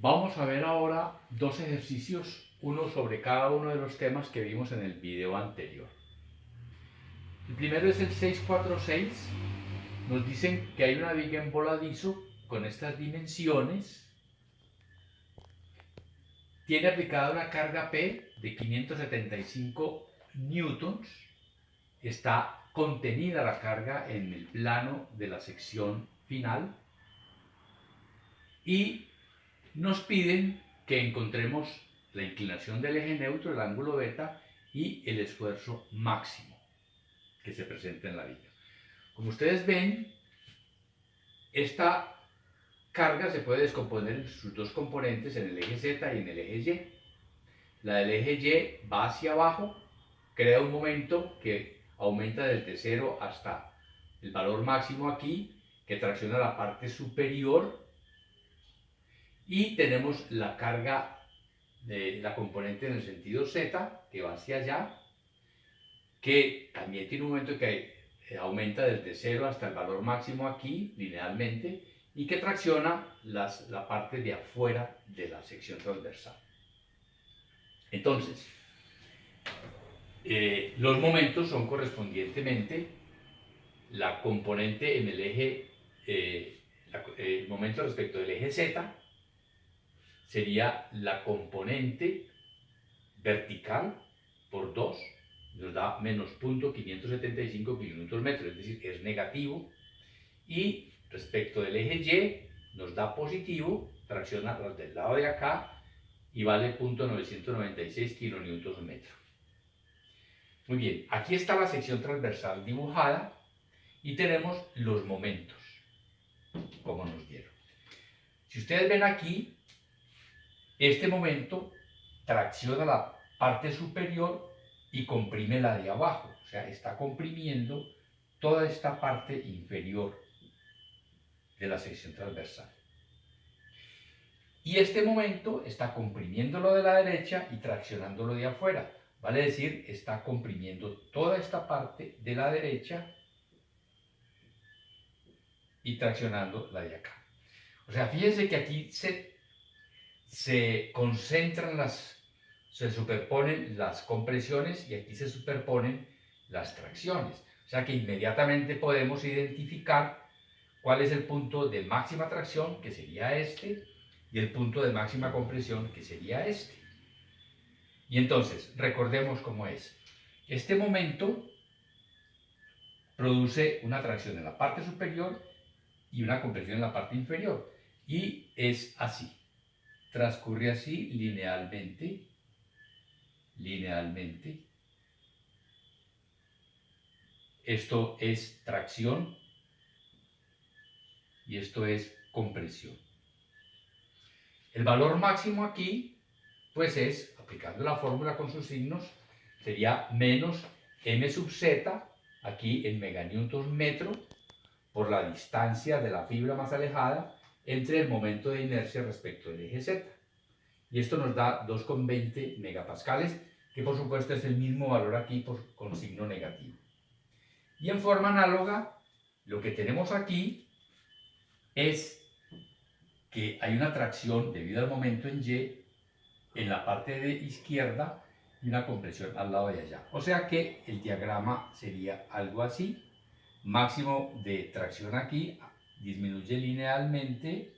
Vamos a ver ahora dos ejercicios, uno sobre cada uno de los temas que vimos en el video anterior. El primero es el 646. Nos dicen que hay una viga en voladizo con estas dimensiones. Tiene aplicada una carga P de 575 newtons. Está contenida la carga en el plano de la sección final. Y nos piden que encontremos la inclinación del eje neutro, el ángulo beta, y el esfuerzo máximo que se presenta en la viga. Como ustedes ven, esta carga se puede descomponer en sus dos componentes, en el eje Z y en el eje Y. La del eje Y va hacia abajo, crea un momento que aumenta desde 0 hasta el valor máximo aquí, que tracciona la parte superior, y tenemos la carga de la componente en el sentido Z, que va hacia allá, que también tiene un momento que aumenta desde 0 hasta el valor máximo aquí, linealmente, y que tracciona la parte de afuera de la sección transversal. Entonces, los momentos son correspondientemente la componente en el eje, el momento respecto del eje Z, sería la componente vertical por 2, nos da menos 0.575 kN, es decir, es negativo. Y respecto del eje Y, nos da positivo, tracciona del lado de acá y vale 0.996 kN. Muy bien, aquí está la sección transversal dibujada y tenemos los momentos, como nos dieron. Si ustedes ven aquí, este momento tracciona la parte superior y comprime la de abajo, o sea, está comprimiendo toda esta parte inferior de la sección transversal. Y este momento está comprimiendo lo de la derecha y traccionando lo de afuera, vale decir, está comprimiendo toda esta parte de la derecha y traccionando la de acá. O sea, fíjense que aquí se concentran se superponen las compresiones y aquí se superponen las tracciones. O sea que inmediatamente podemos identificar cuál es el punto de máxima tracción, que sería este, y el punto de máxima compresión, que sería este. Y entonces, recordemos cómo es. Este momento produce una tracción en la parte superior y una compresión en la parte inferior. Y es así. Transcurre así linealmente. Esto es tracción y esto es compresión. El valor máximo aquí, pues es, aplicando la fórmula con sus signos, sería menos m sub z, aquí en meganewtons metro, por la distancia de la fibra más alejada entre el momento de inercia respecto del eje Z. Y esto nos da 2,20 megapascales, que por supuesto es el mismo valor aquí con signo negativo. Y en forma análoga, lo que tenemos aquí es que hay una tracción debido al momento en Y en la parte de izquierda y una compresión al lado de allá. O sea que el diagrama sería algo así. Máximo de tracción aquí, disminuye linealmente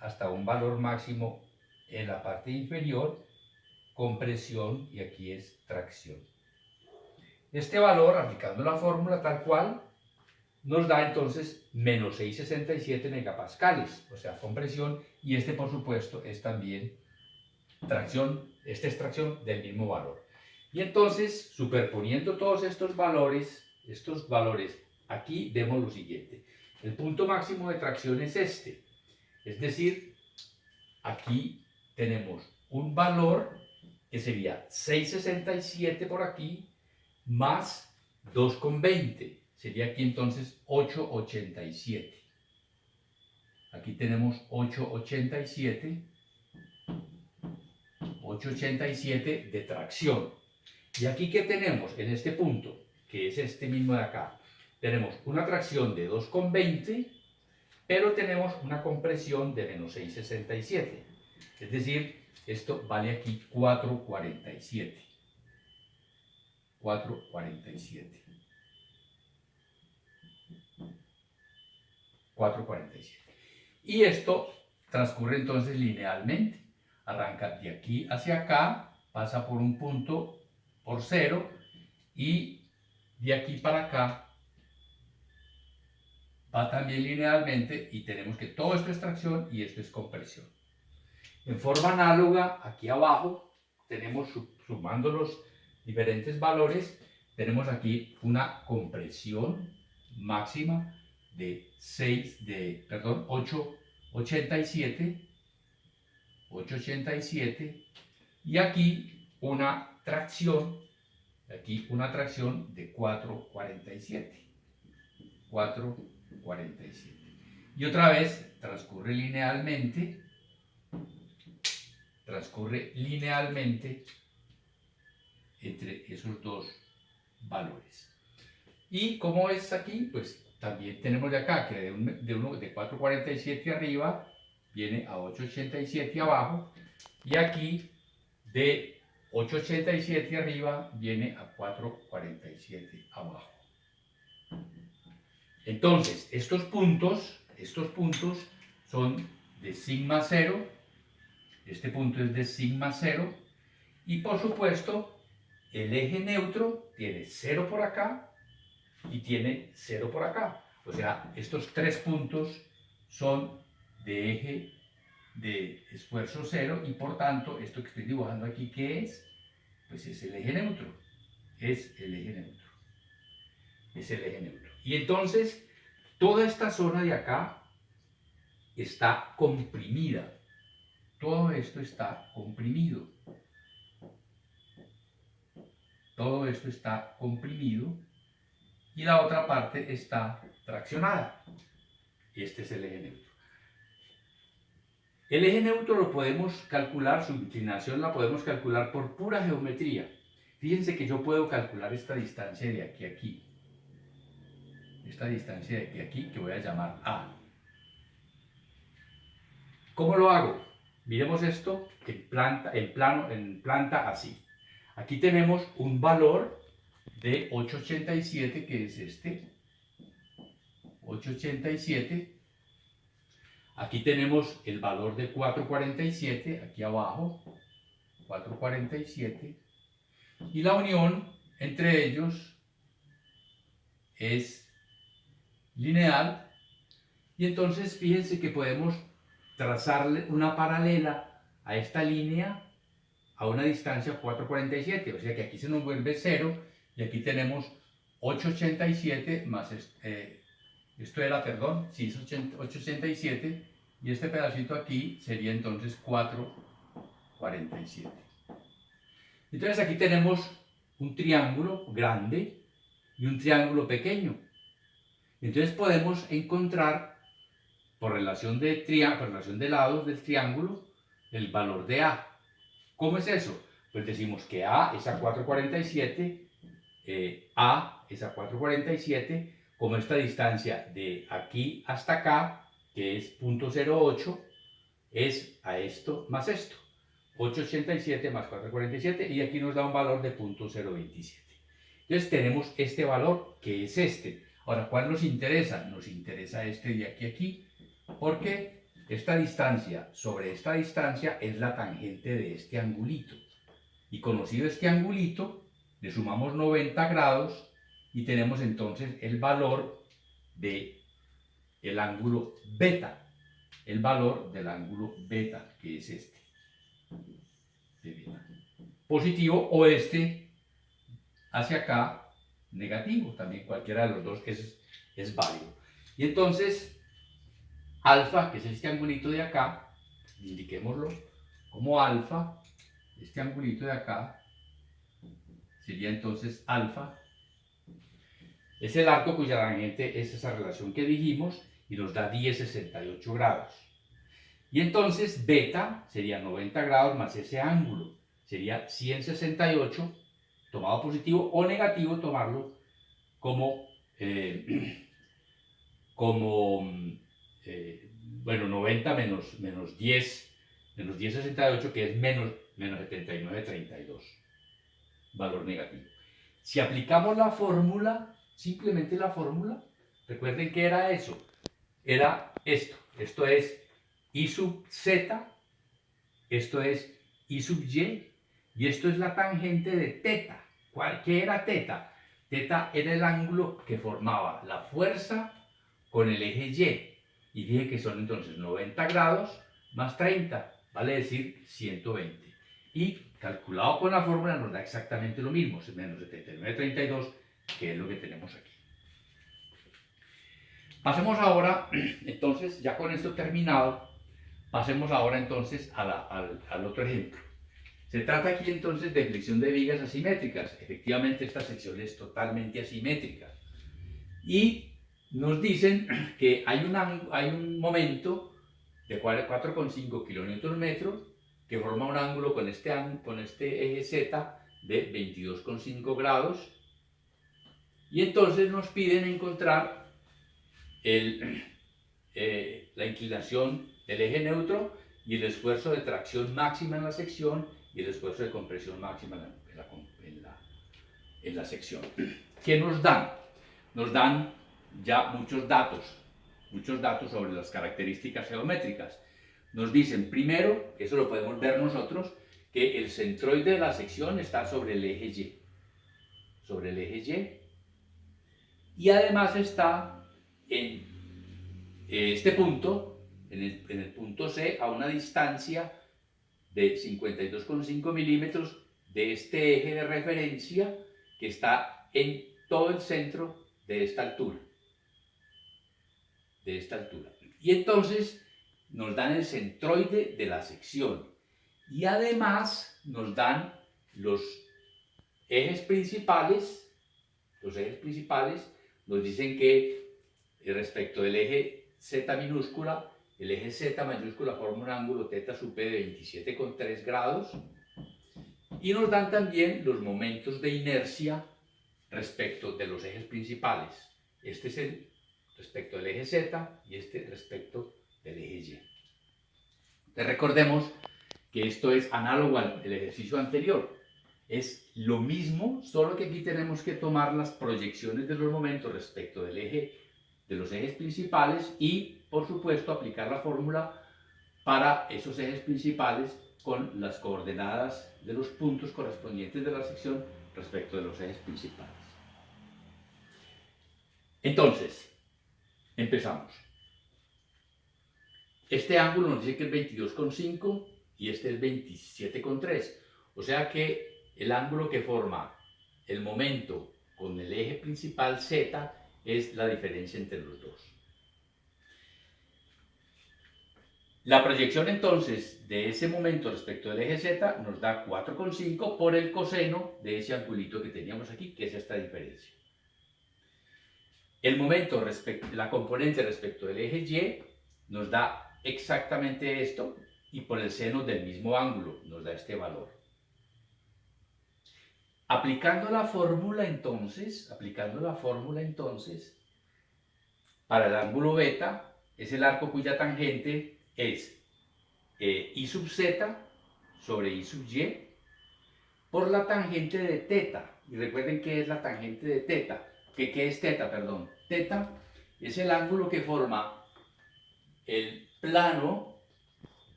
hasta un valor máximo en la parte inferior, compresión y aquí es tracción. Este valor, aplicando la fórmula tal cual, nos da entonces menos 667 megapascales, o sea, compresión, y este por supuesto es también tracción, esta es tracción del mismo valor. Y entonces, superponiendo todos estos valores aquí vemos lo siguiente. El punto máximo de tracción es este, es decir, aquí tenemos un valor que sería 667 por aquí más 2,20. Sería aquí entonces 8,87. Aquí tenemos 8,87 de tracción. Y aquí, ¿qué tenemos en este punto? Que es este mismo de acá. Tenemos una tracción de 2,20, pero tenemos una compresión de menos 667. Es decir, esto vale aquí 4,47. 4,47. 4,47. Y esto transcurre entonces linealmente. Arranca de aquí hacia acá, pasa por un punto, por 0, y de aquí para acá va también linealmente, y tenemos que todo esto es tracción y esto es compresión. En forma análoga, aquí abajo, tenemos, sumando los diferentes valores, tenemos aquí una compresión máxima de 8,87, y aquí una tracción de 4,47. 4,47. Y otra vez transcurre linealmente entre esos dos valores. Y como es aquí, pues también tenemos de acá que de 4,47 arriba viene a 8,87 abajo, y aquí de 8,87 arriba viene a 4,47 abajo. Entonces, estos puntos son de sigma 0, este punto es de sigma 0, y por supuesto, el eje neutro tiene 0 por acá y tiene 0 por acá. O sea, estos tres puntos son de eje de esfuerzo 0, y por tanto, esto que estoy dibujando aquí, ¿qué es? Pues es el eje neutro. Es el eje neutro. Es el eje neutro. Y entonces, toda esta zona de acá está comprimida. Todo esto está comprimido. Todo esto está comprimido, y la otra parte está traccionada. Este es el eje neutro. El eje neutro lo podemos calcular, su inclinación la podemos calcular por pura geometría. Fíjense que yo puedo calcular esta distancia de aquí a aquí. Esta distancia de aquí a aquí, que voy a llamar A. ¿Cómo lo hago? Miremos esto en planta así. Aquí tenemos un valor de 8,87, que es este. 8,87. Aquí tenemos el valor de 4,47, aquí abajo. 4,47. Y la unión entre ellos es lineal. Y entonces fíjense que podemos trazarle una paralela a esta línea a una distancia 4,47. O sea que aquí se nos vuelve 0, y aquí tenemos 8,87 más esto era, perdón, sí, es 8,87, y este pedacito aquí sería entonces 4,47. Entonces aquí tenemos un triángulo grande y un triángulo pequeño. Entonces podemos encontrar, por relación de lados del triángulo, el valor de A. ¿Cómo es eso? Pues decimos que A es a 4,47, A es a 4,47, como esta distancia de aquí hasta acá, que es 0,08, es a esto más esto. 8,87 más 4,47, y aquí nos da un valor de 0,027. Entonces tenemos este valor, que es este. Ahora, ¿cuál nos interesa? Nos interesa este de aquí a aquí, porque esta distancia sobre esta distancia es la tangente de este angulito. Y conocido este angulito, le sumamos 90 grados y tenemos entonces el valor del ángulo beta. El valor del ángulo beta, que es este. Positivo, o este hacia acá negativo, también cualquiera de los dos es válido. Y entonces alfa, que es este angulito de acá, indiquémoslo como alfa, este angulito de acá sería entonces alfa, es el arco cuya tangente es esa relación que dijimos y nos da 10,68 grados. Y entonces beta sería 90 grados más ese ángulo, sería 168, tomado positivo, o negativo tomarlo como, bueno, 90 menos 10 Menos 10,68, que es menos 79,32. Valor negativo. Si aplicamos la fórmula, simplemente la fórmula, recuerden que era eso. Era esto. Esto es I sub z, esto es I sub y, y esto es la tangente de teta. ¿Qué era teta? Teta era el ángulo que formaba la fuerza con el eje Y. Y dije que son entonces 90 grados más 30, vale decir 120. Y calculado con la fórmula nos da exactamente lo mismo, menos 79,32, que es lo que tenemos aquí. Pasemos ahora, entonces, ya con esto terminado, pasemos ahora entonces al otro ejemplo. Se trata aquí entonces de flexión de vigas asimétricas. Efectivamente, esta sección es totalmente asimétrica. Y nos dicen que hay un momento de 4,5 kN que forma un ángulo con este eje Z de 22,5 grados. Y entonces nos piden encontrar la inclinación del eje neutro y el esfuerzo de tracción máxima en la sección y el esfuerzo de compresión máxima en la sección. ¿Qué nos dan? Nos dan ya muchos datos sobre las características geométricas. Nos dicen primero, eso lo podemos ver nosotros, que el centroide de la sección está sobre el eje Y. Sobre el eje Y. Y además está en este punto, en el punto C, a una distancia de 52,5 milímetros de este eje de referencia que está en todo el centro de esta altura. Y entonces nos dan el centroide de la sección. Y además nos dan los ejes principales. Los ejes principales nos dicen que respecto del eje Z minúscula, el eje Z mayúscula forma un ángulo θ sub P de 27,3 grados. Y nos dan también los momentos de inercia respecto de los ejes principales. Este es el respecto del eje Z y este respecto del eje Y. Entonces recordemos que esto es análogo al ejercicio anterior. Es lo mismo, solo que aquí tenemos que tomar las proyecciones de los momentos respecto del eje, de los ejes principales y, por supuesto, aplicar la fórmula para esos ejes principales con las coordenadas de los puntos correspondientes de la sección respecto de los ejes principales. Entonces, empezamos. Este ángulo nos dice que es 22,5 y este es 27,3. O sea que el ángulo que forma el momento con el eje principal Z es la diferencia entre los dos. La proyección entonces de ese momento respecto del eje Z nos da 4,5 por el coseno de ese angulito que teníamos aquí, que es esta diferencia. El momento, la componente respecto del eje Y nos da exactamente esto y por el seno del mismo ángulo nos da este valor. Aplicando la fórmula entonces, para el ángulo beta, es el arco cuya tangente es I sub z sobre I sub y por la tangente de teta. Y recuerden qué es la tangente de teta. ¿Qué es teta? Perdón. Teta es el ángulo que forma el plano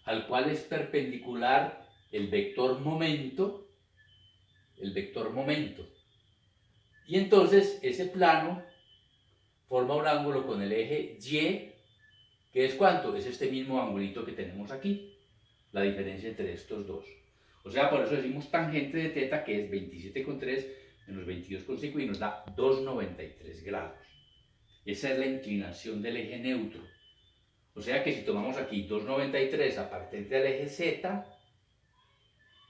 al cual es perpendicular el vector momento. Y entonces ese plano forma un ángulo con el eje Y, que es ¿cuánto? Es este mismo angulito que tenemos aquí, la diferencia entre estos dos. O sea, por eso decimos tangente de teta, que es 27,3 menos 22,5 y nos da 2,93 grados. Esa es la inclinación del eje neutro. O sea que si tomamos aquí 2,93 a partir del eje Z,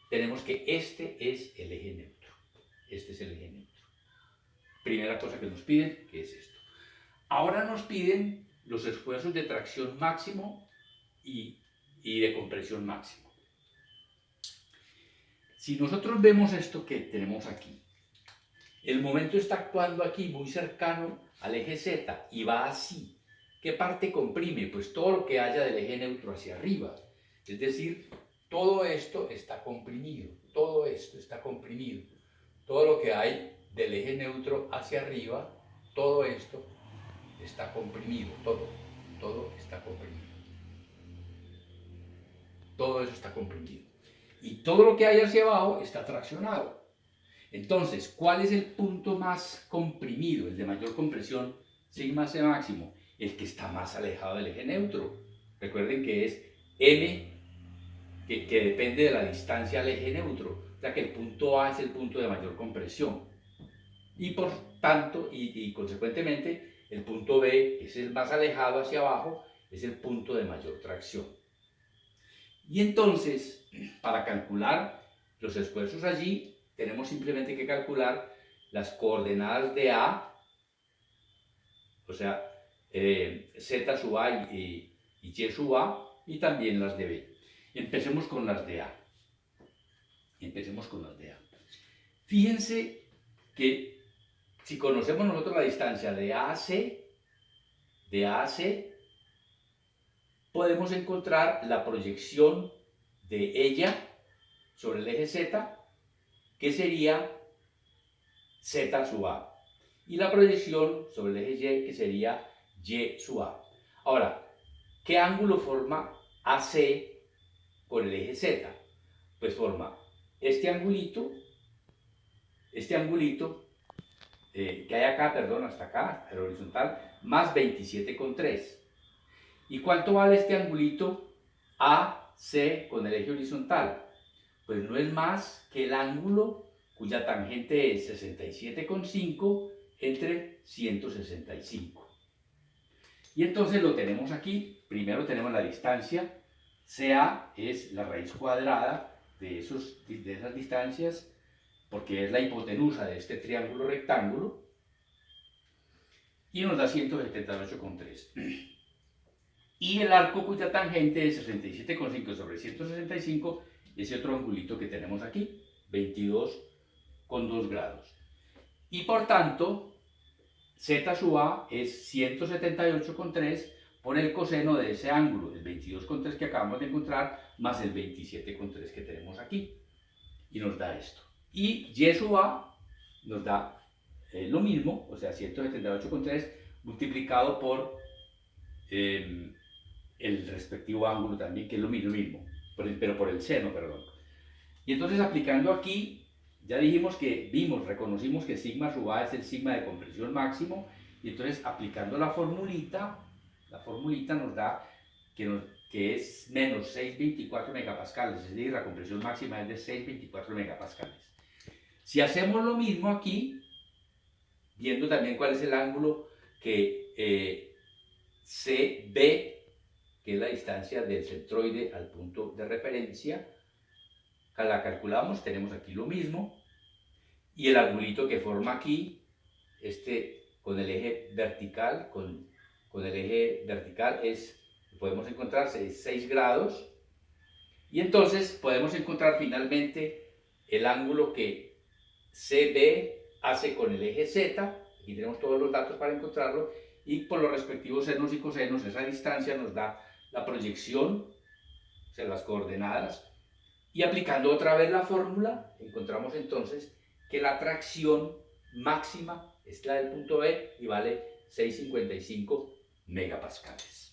tenemos que este es el eje neutro. Primera cosa que nos piden, que es esto. Ahora nos piden los esfuerzos de tracción máximo y de compresión máximo. Si nosotros vemos esto que tenemos aquí, el momento está actuando aquí muy cercano al eje Z y va así. ¿Qué parte comprime? Pues todo lo que haya del eje neutro hacia arriba. Es decir, todo esto está comprimido, todo esto está comprimido. Todo lo que hay del eje neutro hacia arriba, todo esto está comprimido, todo está comprimido. Todo eso está comprimido. Y todo lo que hay hacia abajo está traccionado. Entonces, ¿cuál es el punto más comprimido, el de mayor compresión, sigma C máximo? El que está más alejado del eje neutro. Recuerden que es M, que depende de la distancia al eje neutro. O sea que el punto A es el punto de mayor compresión. Y por tanto, y consecuentemente, el punto B, que es el más alejado hacia abajo, es el punto de mayor tracción. Y entonces, para calcular los esfuerzos allí, tenemos simplemente que calcular las coordenadas de A, o sea, Z sub A y Y sub A, y también las de B. Empecemos con las de A. Empecemos con las de A. Fíjense que si conocemos nosotros la distancia de A a C, podemos encontrar la proyección de ella sobre el eje Z, que sería Z sub A, y la proyección sobre el eje Y, que sería Y sub A. Ahora, ¿qué ángulo forma AC con el eje Z? Pues forma este angulito que hay acá, perdón, hasta acá, el horizontal, más 27,3. ¿Y cuánto vale este angulito AC con el eje horizontal? Pues no es más que el ángulo cuya tangente es 67,5 entre 165. Y entonces lo tenemos aquí. Primero tenemos la distancia. CA es la raíz cuadrada de esas distancias, porque es la hipotenusa de este triángulo rectángulo. Y nos da 178,3. Y el arco cuya tangente es 67,5 sobre 165, ese otro angulito que tenemos aquí, 22,2 grados. Y por tanto, Z sub A es 178,3 por el coseno de ese ángulo, el 22,3 que acabamos de encontrar, más el 27,3 que tenemos aquí. Y nos da esto. Y Y sub A nos da lo mismo, o sea, 178,3 multiplicado por el respectivo ángulo también, que es lo mismo, pero por el seno, perdón. Y entonces aplicando aquí, ya dijimos que reconocimos que sigma sub A es el sigma de compresión máximo, y entonces aplicando la formulita nos da que es menos 624 megapascales, es decir, la compresión máxima es de 624 megapascales. Si hacemos lo mismo aquí, viendo también cuál es el ángulo que CB, que es la distancia del centroide al punto de referencia, la calculamos, tenemos aquí lo mismo, y el angulito que forma aquí, con el eje vertical, podemos encontrar 6 grados, y entonces podemos encontrar finalmente el ángulo que CB hace con el eje Z, aquí tenemos todos los datos para encontrarlo, y por los respectivos senos y cosenos, esa distancia nos da la proyección, o sea, las coordenadas, y aplicando otra vez la fórmula, encontramos entonces que la tracción máxima es la del punto B y vale 655 megapascales.